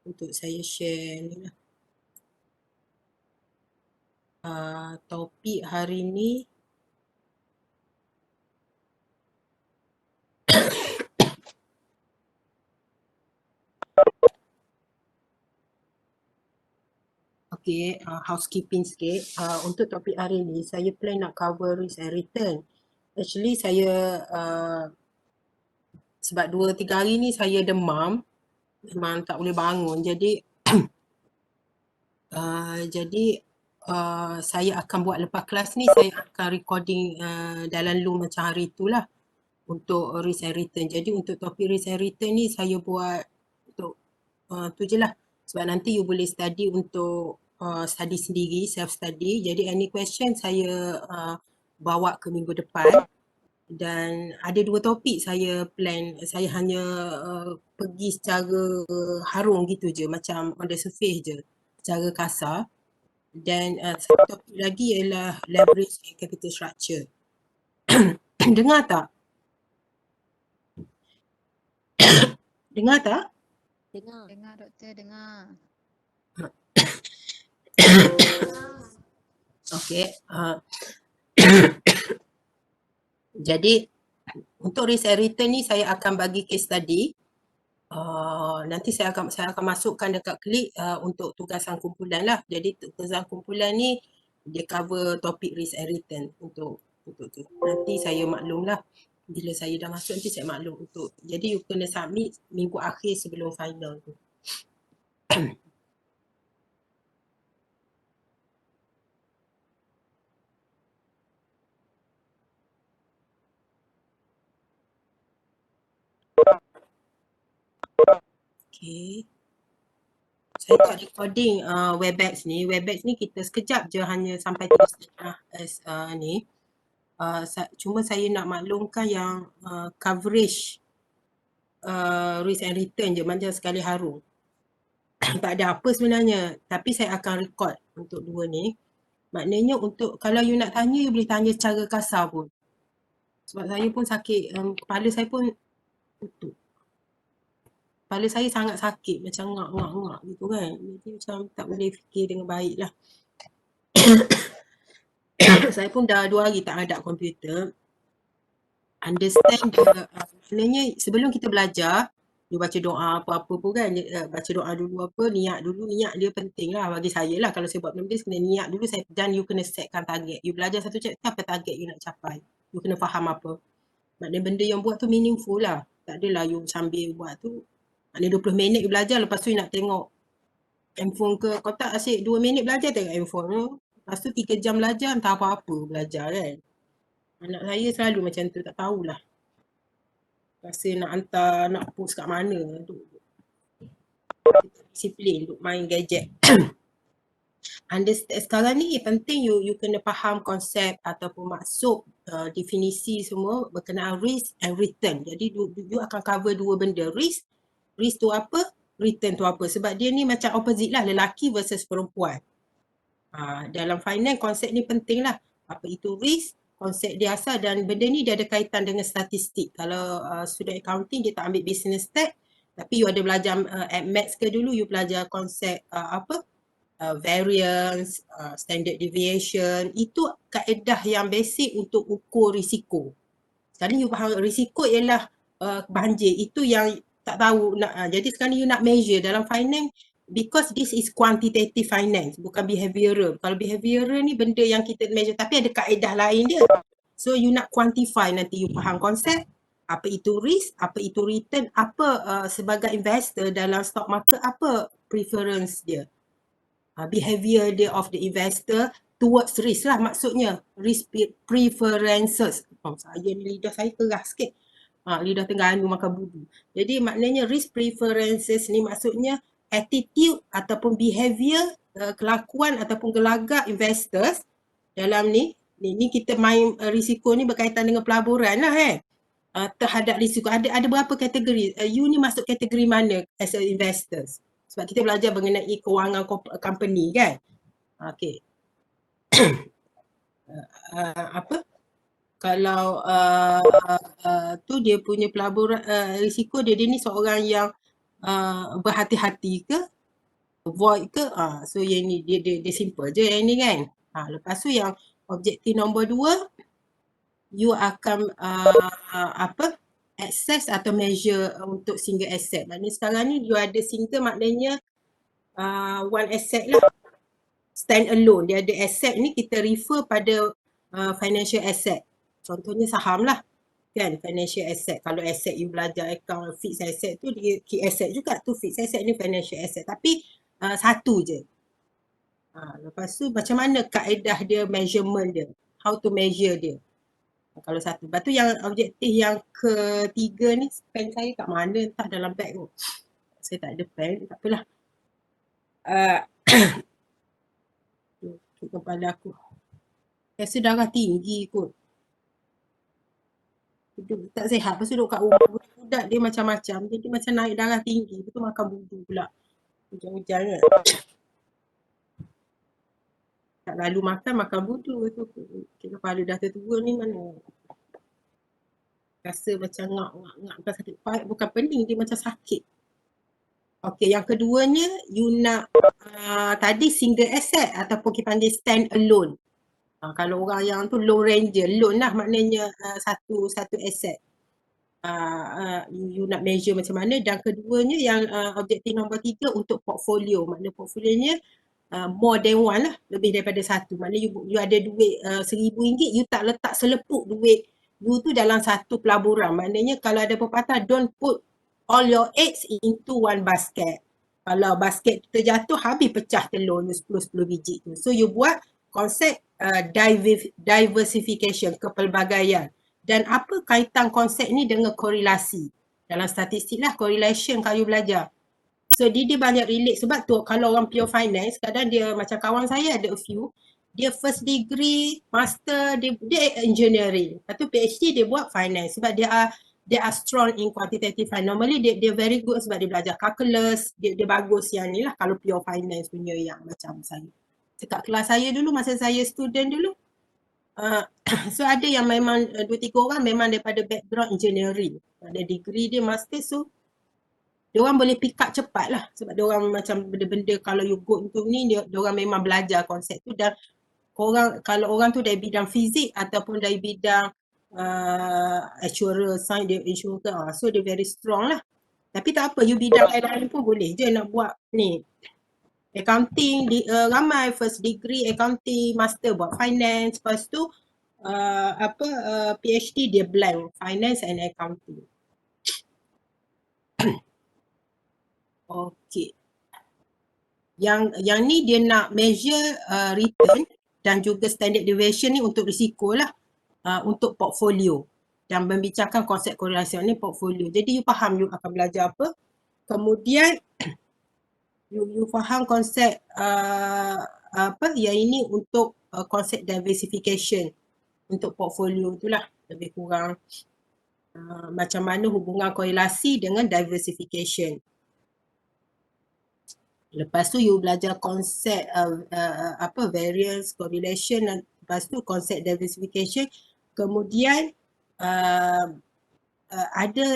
untuk saya share ni lah. Topik hari ni okay, housekeeping sikit. Untuk topik hari ni saya plan nak cover risk and return. Actually saya sebab 2-3 hari ni saya demam, memang tak boleh bangun. Jadi saya akan buat lepas kelas ni, saya akan recording dalam Loom macam hari itulah untuk risk and return. Jadi untuk topik risk and return ni saya buat untuk tu je lah. Sebab nanti you boleh study untuk study sendiri, self study. Jadi any question saya bawa ke minggu depan. Dan ada 2 topik saya plan, saya hanya pergi secara harung gitu je, macam on the surface je, secara kasar. Dan satu topik lagi ialah leverage and capital structure. Dengar tak? Dengar tak? Dengar doktor, dengar. Okey. Jadi untuk risk and return ni saya akan bagi case study. Nanti saya akan masukkan dekat klik untuk tugasan kumpulan lah. Jadi tugasan kumpulan ni dia cover topik risk and return untuk tu. Nanti saya maklum lah. Bila saya dah masuk nanti saya maklum untuk. Jadi you kena submit minggu akhir sebelum final tu. Okay. Saya tak recording Webex ni. Webex ni kita sekejap je, hanya sampai 3.5 ni. Cuma saya nak maklumkan yang coverage risk and return je, macam sekali harum. Tak ada apa sebenarnya, tapi saya akan record untuk 2 ni. Maknanya untuk kalau you nak tanya, you boleh tanya secara kasar pun. Sebab saya pun sakit, kepala saya pun tutup. Kepala saya sangat sakit, macam ngak gitu kan. Jadi macam tak boleh fikir dengan baik lah. Saya pun dah 2 hari tak hadap komputer. Understand sebenarnya sebelum kita belajar, you baca doa apa-apa pun kan, baca doa dulu apa, niat dulu, niat dia penting lah bagi saya lah. Kalau saya buat benda kena niat dulu, dan you kena setkan target. You belajar satu chapter, apa target you nak capai. You kena faham apa. Maknanya benda yang buat tu meaningful lah. Tak adalah you sambil buat tu, maknanya 20 minit you belajar, lepas tu you nak tengok handphone ke. Kau tak asyik 2 minit belajar tengok handphone tu. Lepas tu 3 jam belajar, entah apa-apa belajar kan. Anak saya selalu macam tu, tak tahulah. Rasa nak hantar, nak post kat mana tu. Disiplin duk main gadget. Sekarang ni penting you kena faham konsep ataupun maksud definisi semua berkenaan risk and return. Jadi you akan cover 2 benda. Risk tu apa, return tu apa. Sebab dia ni macam opposite lah, lelaki versus perempuan. Dalam finance konsep ni penting lah. Apa itu risk, konsep dia asal, dan benda ni dia ada kaitan dengan statistik. Kalau student accounting dia tak ambil business stat, tapi you ada belajar at maths ke dulu, you belajar konsep variance, standard deviation. Itu kaedah yang basic untuk ukur risiko. Sekarang you faham risiko ialah banjir. Itu yang tak tahu nak. Jadi sekarang you nak measure dalam finance, because this is quantitative finance, bukan behavioral. Kalau behavioral ni benda yang kita measure, tapi ada kaedah lain dia. So you nak quantify, nanti you faham konsep, apa itu risk, apa itu return, apa sebagai investor dalam stock market, apa preference dia. Behavior dia of the investor towards risk lah maksudnya. Risk preferences. Saya ni lidah saya keras sikit. Lidah Terengganu makan budu. Jadi maknanya risk preferences ni maksudnya attitude ataupun behavior, kelakuan ataupun gelagak investors dalam ni kita main risiko ni berkaitan dengan pelaburan lah terhadap risiko. Ada berapa kategori? You ni masuk kategori mana as a investors? Sebab kita belajar mengenai kewangan company kan. Okay. Apa? Kalau tu dia punya pelaburan risiko dia ni seorang yang berhati-hati ke void ke, so yang ni dia simple je yang ni kan. Lepas tu yang objektif nombor 2, you akan access atau measure untuk single asset. Maknanya sekarang ni you ada single, maknanya one asset lah, stand alone. Dia ada asset ni, kita refer pada financial asset. Contohnya saham lah kan, financial asset. Kalau asset you belajar account fixed asset tu dia key asset juga tu, fixed asset ni financial asset, tapi satu je. Lepas tu macam mana kaedah dia, measurement dia, how to measure dia. Kalau satu. Lepas tu yang objektif yang ketiga ni, pen saya kat mana, entah dalam beg tu. Saya tak ada pen, tak apalah. Tuk kepala aku. Rasa darah tinggi kot. Duduk tak sihat. Lepas tu duduk kat rumah, budak dia macam-macam. Jadi macam naik darah tinggi. Lepas tu makan budu pula. Hujan-hujan kan. Tak lalu makan budu. Tu kepala dah tertua ni mana. Rasa macam ngak-ngak. Bukan sakit kepala, bukan pening. Dia macam sakit. Okey, yang keduanya, you nak tadi single asset ataupun kita panggil stand alone. Kalau orang yang tu low ranger, loan lah maknanya satu asset. You nak measure macam mana. Dan keduanya yang objektif nombor 3 untuk portfolio. Maknanya portfolionya more than one lah, lebih daripada satu. Maknanya you ada duit RM1,000, you tak letak selepuk duit you tu dalam satu pelaburan. Maknanya kalau ada pepatah, don't put all your eggs into one basket. Kalau basket tu terjatuh, habis pecah telur you 10 biji tu. So you buat konsep diversification, kepelbagaian. Dan apa kaitan konsep ni dengan korelasi? Dalam statistik lah, correlation kalau you belajar. So dia banyak relate, sebab tu kalau orang pure finance, kadang dia macam kawan saya ada a few, dia first degree, master, dia engineering. Lepas tu PhD dia buat finance sebab dia are strong in quantitative finance. Normally dia very good sebab dia belajar calculus, dia bagus yang ni lah kalau pure finance punya yang macam saya. Dekat kelas saya dulu, masa saya student dulu, so ada yang memang 2-3 orang memang daripada background engineering. Ada degree dia, master, so diorang boleh pick up cepat lah sebab diorang macam benda-benda kalau you go into ni, diorang memang belajar konsep tu. Dan kalau orang tu dari bidang fizik ataupun dari bidang actuarial science, dia insurance, so dia very strong lah. Tapi tak apa, you bidang lain pun boleh je nak buat ni accounting, ramai first degree accounting, master buat finance, lepas tu PhD dia blend finance and accounting. Okey. Yang ni dia nak measure return dan juga standard deviation ni untuk risiko lah, untuk portfolio, dan membincangkan konsep korelasi ni portfolio. Jadi you faham you akan belajar apa. Kemudian you faham konsep yang ini untuk konsep diversification untuk portfolio itulah lebih kurang macam mana hubungan korelasi dengan diversification. Lepas tu you belajar konsep variance, correlation, dan lepas tu konsep diversification. Kemudian ada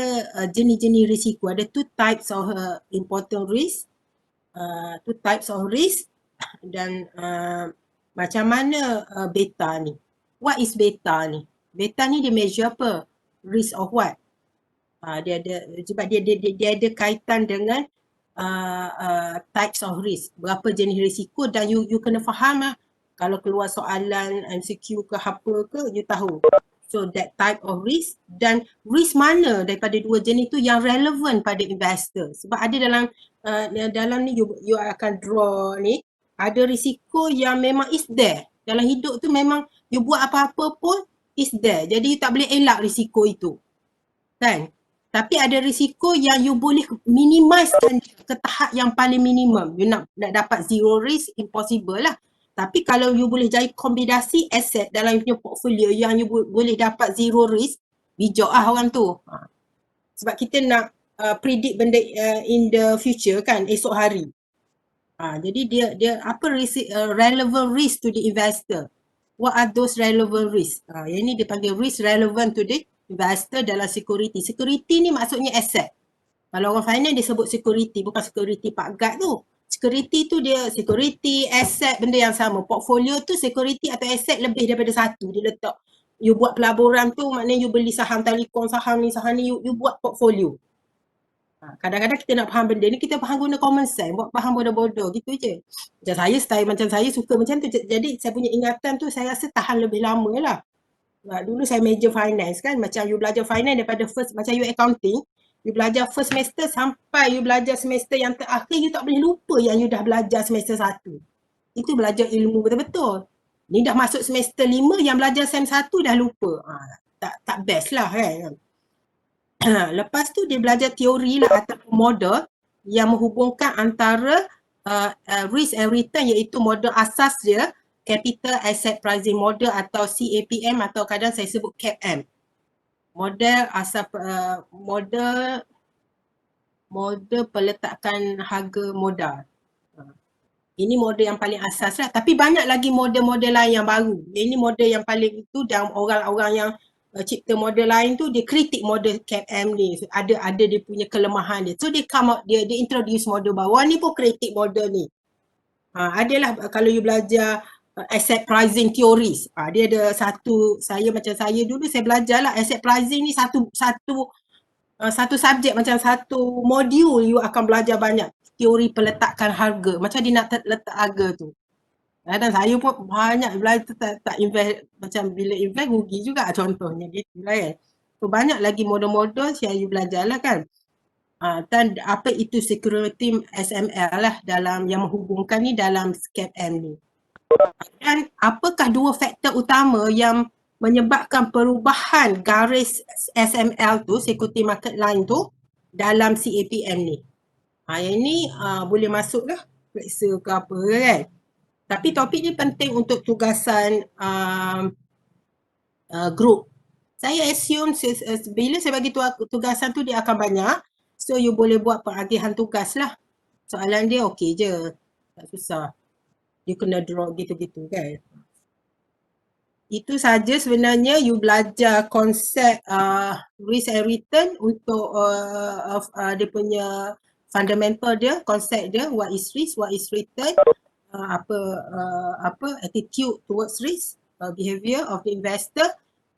jenis-jenis risiko. Ada two types of important risk, dan macam mana beta ni. What is beta ni? Beta ni dia measure apa? Risk of what? Dia ada kaitan dengan types of risk, berapa jenis risiko, dan you kena faham lah. Kalau keluar soalan MCQ ke apa ke, you tahu. So that type of risk, dan risk mana daripada dua jenis tu yang relevan pada investor. Sebab ada dalam ni you akan draw ni, ada risiko yang memang is there. Dalam hidup tu memang you buat apa-apa pun is there. Jadi you tak boleh elak risiko itu. Kan? Tapi ada risiko yang you boleh minimizekan ke tahap yang paling minimum. You nak dapat zero risk, impossible lah. Tapi kalau you boleh jadi kombinasi aset dalam punya portfolio yang you boleh dapat zero risk, bijak lah orang tu. Sebab kita nak predict benda in the future kan, esok hari. Jadi dia apa risk, relevant risk to the investor. What are those relevant risks? Yang ni dia panggil risk relevant to the investor dalam security. Security ni maksudnya aset. Kalau orang finance dia sebut security, bukan security Pak Gad tu. security tu dia security, asset, benda yang sama. Portfolio tu security atau asset lebih daripada satu dia letak. You buat pelaburan tu maknanya you beli saham Telekom, saham ni, you buat portfolio. Kadang-kadang kita nak faham benda ni, kita faham guna common sense, buat faham bodoh-bodoh gitu je. Macam saya, style macam saya suka macam tu. Jadi saya punya ingatan tu saya rasa tahan lebih lama lah. Dulu saya major finance kan, macam you belajar finance daripada first, macam you accounting, you belajar first semester sampai you belajar semester yang terakhir, you tak boleh lupa yang you dah belajar semester 1. Itu belajar ilmu betul-betul. Ni dah masuk semester 5, yang belajar sem 1 dah lupa. Tak best lah kan. Lepas tu dia belajar teori lah atau model yang menghubungkan antara risk and return, iaitu model asas dia, Capital Asset Pricing Model atau CAPM atau kadang saya sebut CAPM. Model asas model peletakan harga modal. Ini model yang paling asas lah. Tapi banyak lagi model-model lain yang baru. Ini model yang paling itu, dan orang-orang yang cipta model lain tu dia kritik model CAPM ni. So, ada dia punya kelemahan dia. So dia come out, dia introduce model baru. Ni pun kritik model ni. Adalah kalau you belajar asset pricing theories. Dia ada satu, macam saya dulu saya belajar lah asset pricing ni satu subjek, macam satu modul you akan belajar banyak teori peletakan harga, macam dia nak letak harga tu. Kadang saya pun banyak belajar tak invest, macam bila invest rugi juga contohnya gitu lah kan. So banyak lagi model-model yang you belajar lah kan. Dan apa itu security SML lah dalam yang menghubungkan ni dalam CAPM ni. Dan apakah dua faktor utama yang menyebabkan perubahan garis SML tu, security market line tu dalam CAPM ni. Yang ni boleh masuk lah periksa ke apa kan. Tapi topik ni penting untuk tugasan group. Saya assume bila saya bagi tugasan tu dia akan banyak. So you boleh buat peragihan tugas lah. Soalan dia okey je. Tak susah. You kena draw gitu-gitu kan. Itu saja sebenarnya you belajar konsep risk and return untuk dia punya fundamental dia, konsep dia, what is risk, what is return, attitude towards risk, behavior of the investor,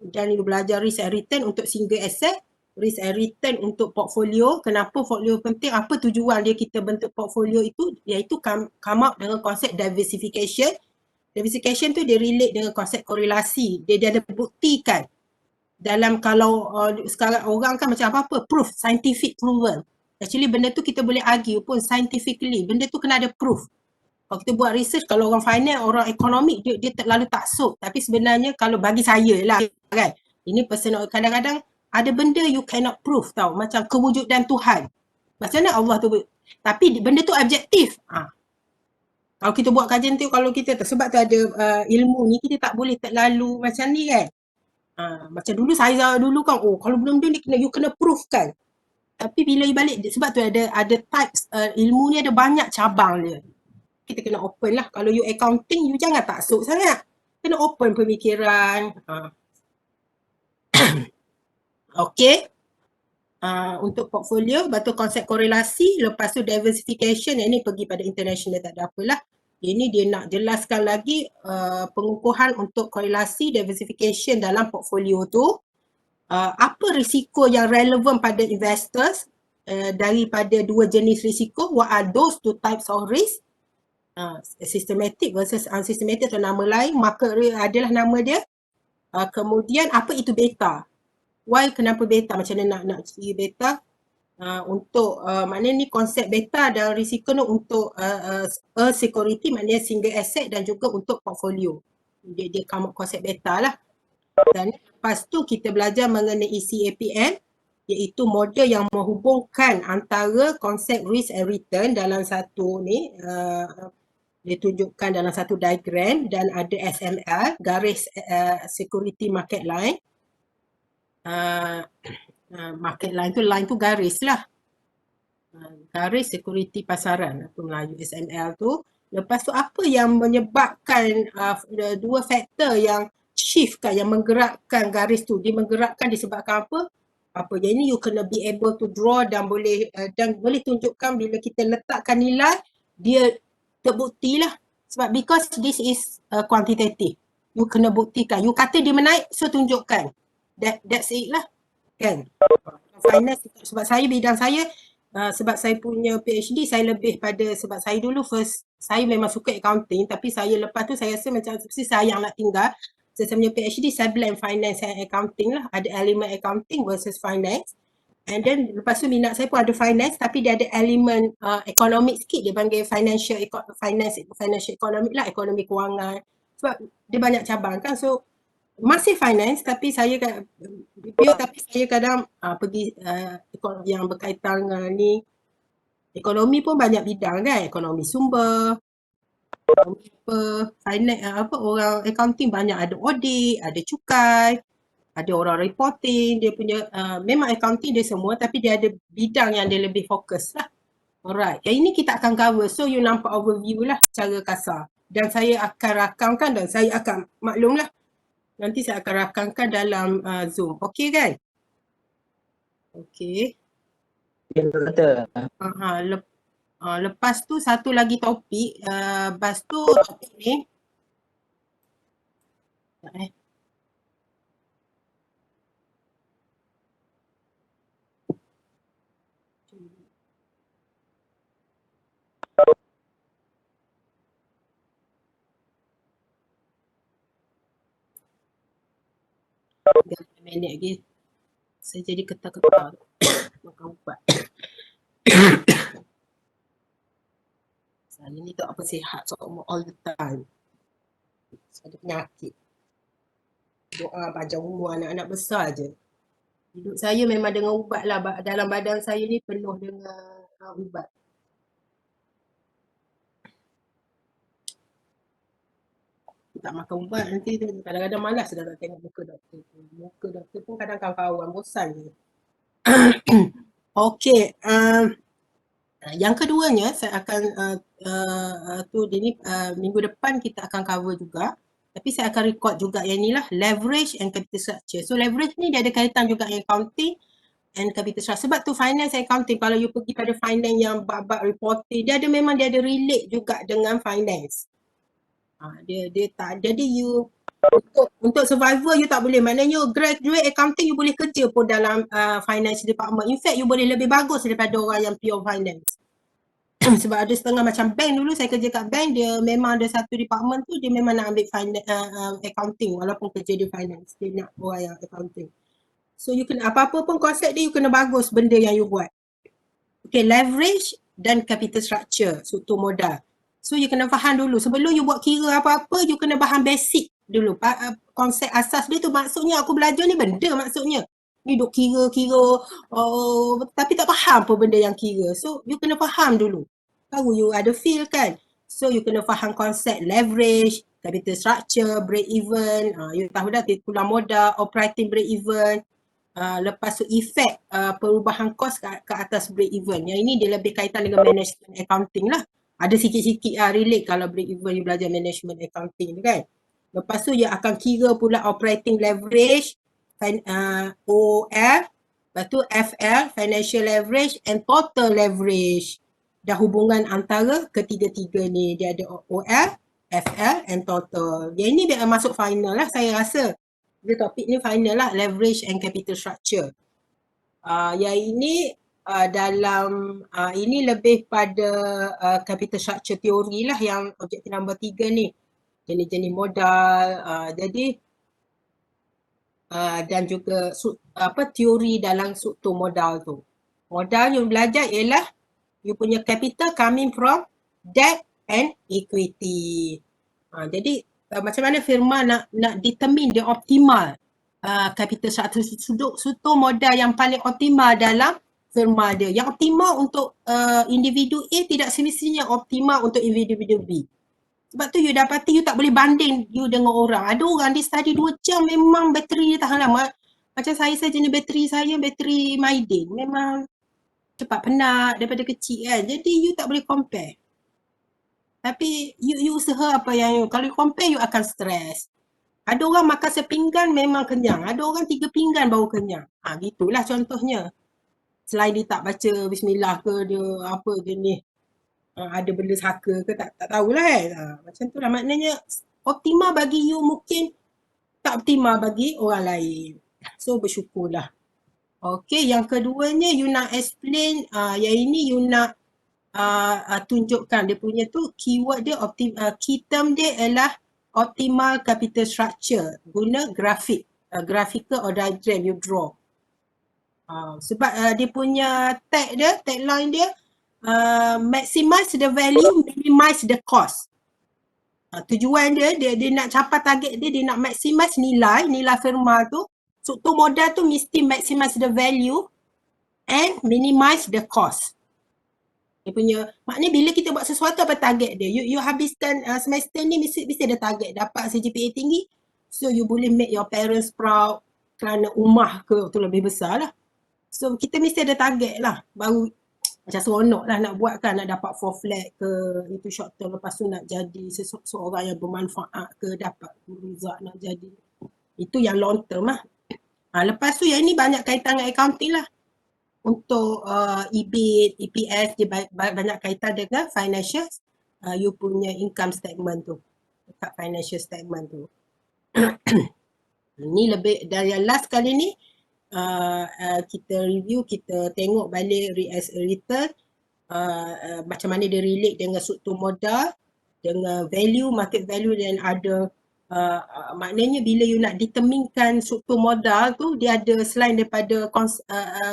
dan you belajar risk and return untuk single asset, risk and return untuk portfolio. Kenapa portfolio penting, apa tujuan dia kita bentuk portfolio itu, iaitu come up dengan konsep diversification. Diversification tu dia relate dengan konsep korelasi. Dia ada buktikan. Dalam kalau sekarang orang kan macam apa-apa, proof, scientific proven. Actually benda tu kita boleh argue pun scientifically. Benda tu kena ada proof. Kalau kita buat research, kalau orang finance, orang ekonomik, dia terlalu taksub. Tapi sebenarnya kalau bagi saya lah kan, ini personal, kadang-kadang ada benda you cannot prove tau. Macam kewujudan Tuhan. Macam mana Allah tu, tapi benda tu objektif. Kalau kita buat kajian tu, kalau kita sebab tu ada ilmu ni, kita tak boleh terlalu macam ni kan. Macam dulu saya dulu kan, kalau benda-benda ni you kena proof kan. Tapi bila you balik, sebab tu ada types ilmu ni, ada banyak cabang dia. Kita kena open lah. Kalau you accounting, you jangan taksub sangat. Kena open pemikiran. Okay. Untuk portfolio, batu konsep korelasi, lepas tu diversification, yang ni pergi pada international, tak ada apalah. Ini dia nak jelaskan lagi pengukuhan untuk korelasi, diversification dalam portfolio tu. Apa risiko yang relevan pada investors daripada dua jenis risiko, what are those two types of risk, systematic versus unsystematic atau nama lain, market risk adalah nama dia. Kemudian apa itu beta, why, kenapa beta, macam mana nak cari beta, untuk maknanya ni konsep beta dan risiko ni untuk a security, maknanya single asset, dan juga untuk portfolio. Dia come up konsep beta lah. Dan lepas tu kita belajar mengenai CAPM, iaitu model yang menghubungkan antara konsep risk and return dalam satu ni, dia tunjukkan dalam satu diagram, dan ada SML, garis security market line. Market line tu garis lah. Garis security pasaran, atau Melayu SML tu. Lepas tu apa yang menyebabkan dua faktor yang shift kan, yang menggerakkan garis tu, dia menggerakkan disebabkan apa? Yang ini you kena be able to draw dan boleh tunjukkan bila kita letakkan nilai, dia terbuktilah. Sebab because this is quantitative. You kena buktikan. You kata dia menaik, so tunjukkan. That's it lah. Kan? Finance, sebab saya bidang saya, sebab saya punya PhD, saya lebih pada, sebab saya dulu first, saya memang suka accounting, tapi saya lepas tu saya rasa macam sayang nak tinggal. So, saya punya PhD, saya blend finance and accounting lah. Ada elemen accounting versus finance. And then lepas tu minat saya pun ada finance, tapi dia ada elemen economic sikit, dia panggil financial economic lah, ekonomi kewangan. Sebab dia banyak cabang kan, so masih finance tapi saya tapi saya kadang pergi yang berkaitan dengan ni, ekonomi pun banyak bidang kan, ekonomi sumber, ekonomi finance, orang accounting banyak, ada audit, ada cukai, ada orang reporting, dia punya memang accounting dia semua, tapi dia ada bidang yang dia lebih fokus lah. Alright, yang ini kita akan cover, so you nampak overview lah secara kasar, dan saya akan rakamkan dan saya akan maklum lah, nanti saya akan rakamkan dalam Zoom. Okey kan? Okey. Betul. Lepas tu satu lagi topik. Lepas tu topik ni. Minit lagi. Saya jadi ketar-ketar. Makan ubat. Saya ni tak apa sihat, so all the time. Saya ada penyakit. Doa panjang umur anak-anak besar je. Hidup saya memang dengan ubat lah. Dalam badan saya ni penuh dengan ubat. Tak makan ubat nanti tu kadang-kadang malas dah nak tengok muka doktor tu. Muka doktor pun kadang kawan-kawan, bosan je. Okey, yang keduanya saya akan minggu depan kita akan cover juga. Tapi saya akan record juga yang inilah, leverage and capital structure. So leverage ni dia ada kaitan juga dengan accounting and capital structure. Sebab tu finance and accounting, kalau you pergi pada finance yang bab-bab reporting, dia ada relate juga dengan finance. Dia tak, jadi you untuk survival you tak boleh, maknanya graduate accounting you boleh kerja pun dalam finance department. In fact you boleh lebih bagus daripada orang yang pure finance. Sebab ada setengah macam bank, dulu saya kerja kat bank, dia memang ada satu department tu dia memang nak ambil finance, accounting walaupun kerja di finance, dia nak orang yang accounting. So you kena, apa-apa pun konsep dia you kena bagus benda yang you buat. Okay, leverage dan capital structure, struktur modal. So you kena faham dulu, sebelum you buat kira apa-apa, you kena faham basic dulu. Konsep asas dia tu, maksudnya aku belajar ni benda maksudnya. Ni duk kira-kira, tapi tak faham apa benda yang kira. So you kena faham dulu. Baru you ada feel kan. So you kena faham konsep leverage, capital structure, break even. You tahu dah pulang modal, operating break even. Lepas tu efek perubahan kos ke atas break even. Yang ini dia lebih kaitan dengan management accounting lah. Ada sikit-sikit relate kalau break even you belajar management accounting tu kan. Lepas tu you akan kira pula operating leverage, OL, lepas tu FL, financial leverage and total leverage. Dah hubungan antara ketiga-tiga ni. Dia ada OL, FL and total. Yang ini dia masuk final lah saya rasa. Dia topik ni final lah, leverage and capital structure. Yang ini ini lebih pada capital structure teori lah, yang objektif nombor 3 ni. Jenis-jenis modal, jadi dan juga teori dalam struktur modal tu. Modal yang belajar ialah you punya capital coming from debt and equity. Jadi macam mana firma nak determine dia optimal capital structure, struktur modal yang paling optimal dalam firma dia. Yang optimal untuk individu A tidak semestinya optimal untuk individu B. Sebab tu you dapati you tak boleh banding you dengan orang. Ada orang dia study 2 jam memang bateri dia tahan lama. Macam saya jenis bateri Maiden. Memang cepat penat daripada kecil kan. Jadi you tak boleh compare. Tapi you usaha apa yang you, kalau you compare you akan stres. Ada orang makan sepinggan memang kenyang. Ada orang 3 pinggan baru kenyang. Gitulah contohnya. Selain dia tak baca bismillah ke dia apa jenis ada benda saka ke tak tahulah kan. Macam tu lah maknanya optimal bagi you mungkin tak optimal bagi orang lain. So bersyukurlah. Okay, yang keduanya you nak explain, yang ini you nak tunjukkan dia punya tu keyword dia, key term dia ialah optimal capital structure guna grafik, graphical or diagram you draw. Sebab dia punya tagline dia maximize the value, minimize the cost. Tujuan dia nak capai target dia nak maximize nilai firma tu. So tu modal tu mesti maximize the value and minimize the cost. Dia punya, maknanya bila kita buat sesuatu apa target dia. You habiskan semester ni mesti ada target dapat CGPA tinggi. So you boleh make your parents proud kerana rumah ke tu lebih besar lah. So kita mesti ada target lah. Baru macam seronok lah nak buat kan, nak dapat 4 flat ke, itu short term, lepas tu nak jadi seseorang yang bermanfaat ke, dapat result nak jadi. Itu yang long term lah. Lepas tu yang ini banyak kaitan dengan accounting lah. Untuk EBIT, EPS dia banyak kaitan dengan financial, you punya income statement tu, dekat financial statement tu. Ini lebih dari yang last kali ni, kita review, kita tengok balik return, macam mana dia relate dengan struktur modal, dengan value, market value dan ada maknanya bila you nak determinekan struktur modal tu, dia ada selain daripada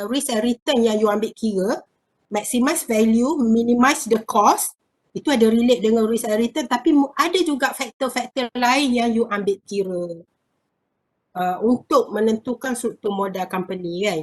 risk and return yang you ambil kira, maximize value, minimize the cost, itu ada relate dengan risk and return, tapi ada juga faktor-faktor lain yang you ambil kira untuk menentukan struktur modal company kan.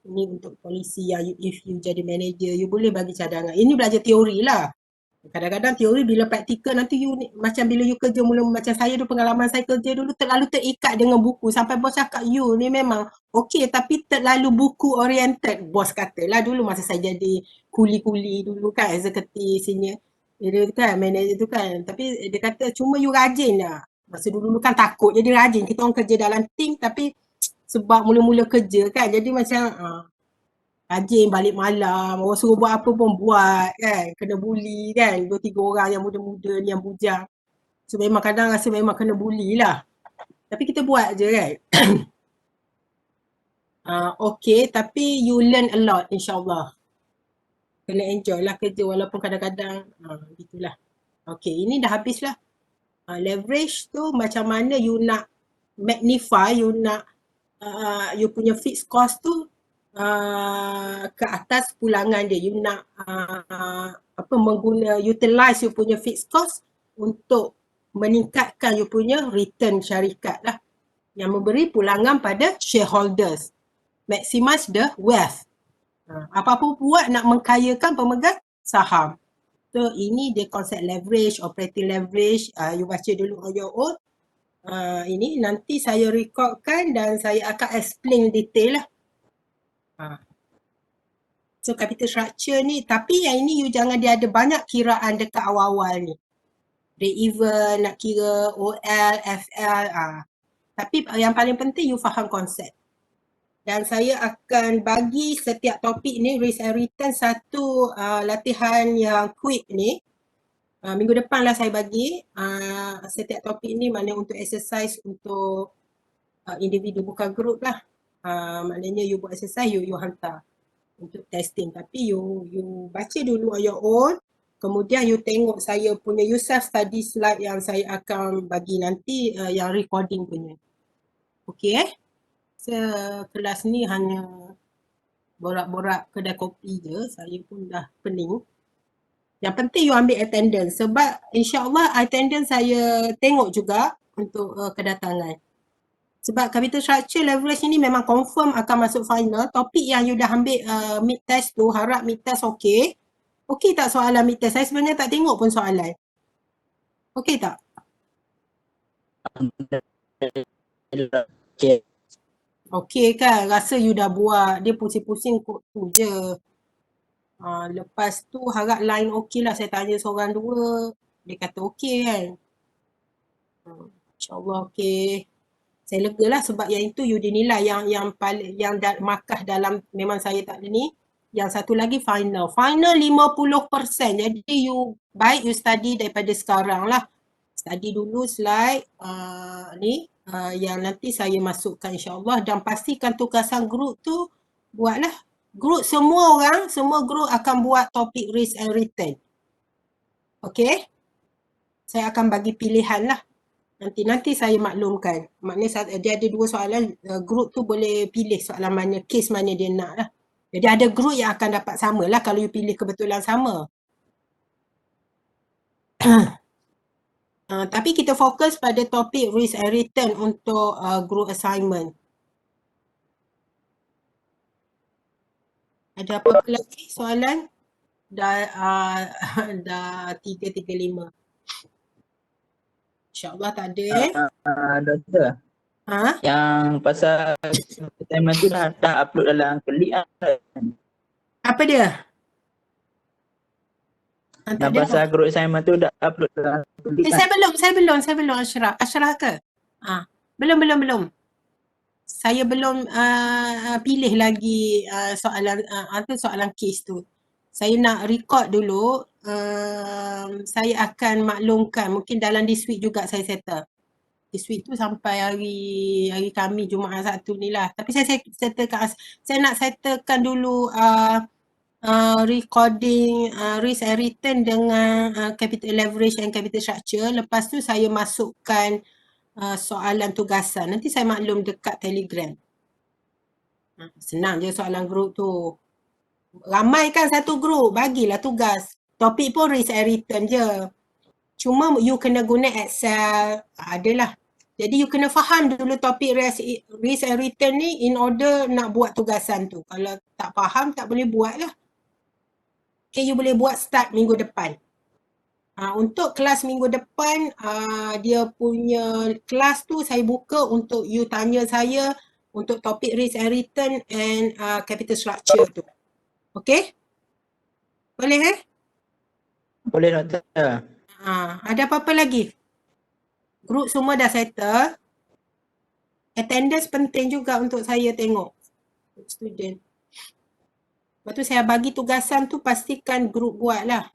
Ini untuk polisi yang if you jadi manager, you boleh bagi cadangan. Ini belajar teori lah. Kadang-kadang teori bila praktikal nanti you macam bila you kerja mula, macam saya dulu, pengalaman saya kerja dulu terlalu terikat dengan buku sampai bos cakap you ni memang okey tapi terlalu buku oriented, bos katalah dulu masa saya jadi kuli-kuli dulu kan, executive senior dia kan, manager tu kan, tapi dia kata cuma you rajin lah. Masa dulu kan takut jadi rajin, kita orang kerja dalam team tapi sebab mula-mula kerja kan, jadi macam rajin balik malam, orang suruh buat apa pun buat kan, kena bully kan, 2-3 orang yang muda-muda ni yang bujang. So memang kadang rasa memang kena bully lah. Tapi kita buat je kan. Okay, tapi you learn a lot insyaAllah. Kena enjoy lah kerja walaupun kadang-kadang gitulah. Okay, ini dah habis lah. Leverage tu macam mana you nak magnify, you nak you punya fixed cost tu ke atas pulangan dia. You nak utilize you punya fixed cost untuk meningkatkan you punya return syarikat lah, yang memberi pulangan pada shareholders. Maximize the wealth. Apa-apa buat nak mengkayakan pemegang saham. So ini dia konsep leverage, operating leverage. You baca dulu on your own. Ini nanti saya recordkan dan saya akan explain detail lah. So capital structure ni, tapi yang ini you jangan dia ada banyak kiraan dekat awal-awal ni. Break even, nak kira OL, FL. Tapi yang paling penting you faham konsep. Dan saya akan bagi setiap topik ni, risk and return, satu latihan yang quick ni. Minggu depan lah saya bagi setiap topik ni, maknanya untuk exercise untuk individu bukan group lah. Maknanya you buat exercise, you hantar untuk testing, tapi you baca dulu on your own, kemudian you tengok saya punya you self study slide yang saya akan bagi nanti yang recording punya. Okay kelas ni hanya borak-borak kedai kopi je, saya pun dah pening. Yang penting you ambil attendance sebab insyaAllah attendance saya tengok juga untuk kedatangan. Sebab capital structure leverage ni memang confirm akan masuk final. Topik yang you dah ambil mid test tu, harap mid test okey. Okey tak soalan mid test? Saya sebenarnya tak tengok pun soalan. Okey tak? Okay. Okey kan? Rasa you dah buat. Dia pusing-pusing kod tu je. Lepas tu harap line okey lah. Saya tanya seorang dua. Dia kata okey kan? InsyaAllah okey. Saya lega lah sebab yang itu you dinilai yang paling yang markah dalam memang saya tak ada ni. Yang satu lagi final. Final 50%. Jadi baik you study daripada sekarang lah. Study dulu slide yang nanti saya masukkan insyaAllah, dan pastikan tugasan group tu buatlah. Group semua orang, semua group akan buat topik risk and return. Okay? Saya akan bagi pilihan lah. Nanti saya maklumkan. Maknanya dia ada 2 soalan, group tu boleh pilih soalan mana, case mana dia nak lah. Jadi ada group yang akan dapat sama lah kalau you pilih kebetulan sama. Tapi kita fokus pada topik risk and return untuk group assignment. Ada apa-apa lagi soalan? Dah 3:35. InsyaAllah tak ada Doktor, yang pasal assignment tu dah upload dalam klik kan? Apa dia? Yang pasal group assignment tu dah upload dalam klik kan? Saya belum Ashraf. Ashraf ke? Belum. Saya belum pilih lagi soalan case tu. Saya nak record dulu. Saya akan maklumkan. Mungkin dalam this week juga saya settle. This week tu sampai hari Khamis, Jumaat, Sabtu ni lah. Tapi saya nak settlekan dulu recording risk and return dengan capital leverage and capital structure. Lepas tu saya masukkan soalan tugasan. Nanti saya maklum dekat Telegram. Senang je soalan group tu. Ramaikan satu group, bagilah tugas. Topik pun risk and return je. Cuma you kena guna Excel. Adalah. Jadi you kena faham dulu topik risk and return ni in order nak buat tugasan tu. Kalau tak faham, tak boleh buat lah. Okay, you boleh buat start minggu depan. Untuk kelas minggu depan, dia punya kelas tu saya buka untuk you tanya saya untuk topik risk and return and capital structure tu. Okay? Boleh Boleh doktor. Ada apa-apa lagi? Group semua dah settle. Attendance penting juga untuk saya tengok. Student. Lepas tu saya bagi tugasan tu pastikan group buat lah.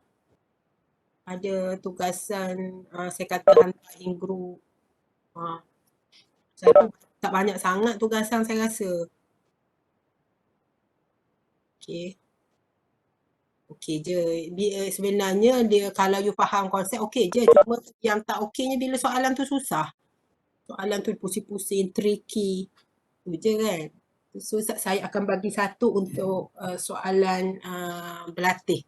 Ada tugasan saya kata hantar in group. Saya tak banyak sangat tugasan saya rasa. Okey je. Sebenarnya dia kalau you faham konsep okey je. Cuma yang tak okeynya bila soalan tu susah. Soalan tu pusing-pusing, tricky. Tu je kan. So saya akan bagi satu untuk soalan berlatih.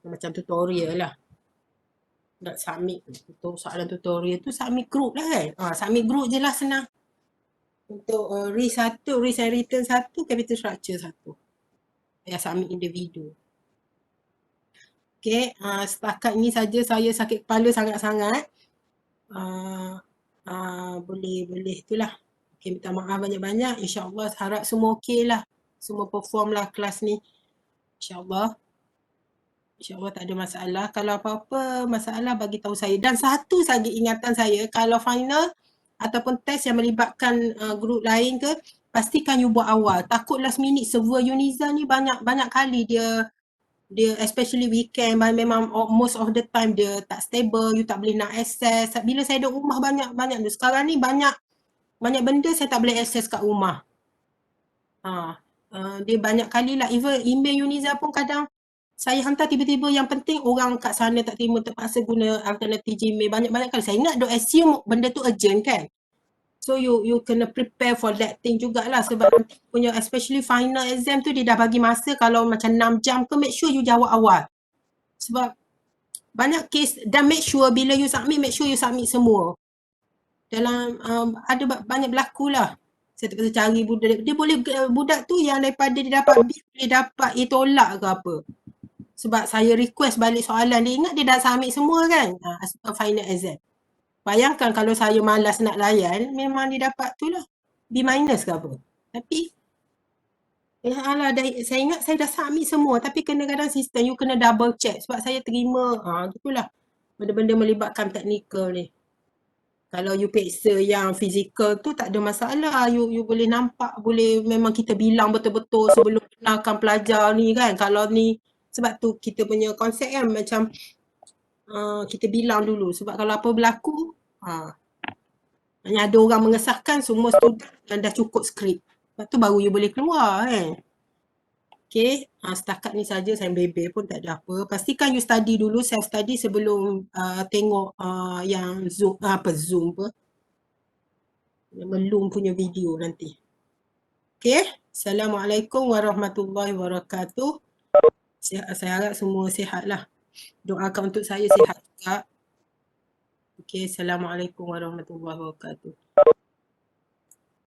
Macam tutorial lah. Nak submit untuk soalan tutorial tu submit group lah kan. Submit group je lah senang. Untuk risk satu, risk and return satu, capital structure satu. Yang submit individu. Okay, setakat ni saja saya sakit kepala sangat-sangat. Boleh itulah. Okay, minta maaf banyak-banyak. InsyaAllah harap semua okey lah. Semua perform lah kelas ni. InsyaAllah. InsyaAllah tak ada masalah. Kalau apa-apa masalah bagi tahu saya. Dan satu saja ingatan saya, kalau final ataupun test yang melibatkan group lain ke, pastikan you buat awal. Takut last minute server Uniza ni banyak kali dia especially weekend memang most of the time dia tak stable, you tak boleh nak access. Bila saya duduk rumah banyak tu. Sekarang ni banyak benda saya tak boleh access kat rumah. Dia banyak kali lah, even email Uniza pun kadang saya hantar tiba-tiba yang penting orang kat sana tak terima, terpaksa guna alternatif Gmail. Banyak kali saya ingat duk assume benda tu urgent kan. So you kena prepare for that thing jugalah, sebab nanti punya especially final exam tu dia dah bagi masa kalau macam 6 jam ke, make sure you jawab awal. Sebab banyak case, dan make sure bila you submit, make sure you submit semua. Dalam ada banyak berlaku lah. Saya terpaksa cari budak, dia boleh budak tu yang daripada dia dapat B boleh dapat A tolak ke apa. Sebab saya request balik soalan, dia ingat dia dah submit semua kan final exam. Bayangkan kalau saya malas nak layan, memang dia dapat tu lah. B- ke apa. Tapi, saya ingat saya dah submit semua. Tapi kadang-kadang sistem, you kena double check. Sebab saya terima, gitulah. Benda-benda melibatkan teknikal ni. Kalau you periksa yang fizikal tu tak ada masalah. You boleh nampak, boleh memang kita bilang betul-betul sebelum kenalkan pelajar ni kan. Kalau ni, sebab tu kita punya konsep kan macam kita bilang dulu. Sebab kalau apa berlaku, hanya ada orang mengesahkan, semua student dah cukup skrip. Lepas tu baru you boleh keluar kan. Okay, setakat ni saja saya bebel pun tak ada apa. Pastikan you study dulu, self study sebelum tengok yang Zoom, Zoom apa. Melum punya video nanti. Okay, Assalamualaikum warahmatullahi wabarakatuh. Saya harap semua sihat lah. Doakan untuk saya sihat juga. Okay, Assalamualaikum warahmatullahi wabarakatuh.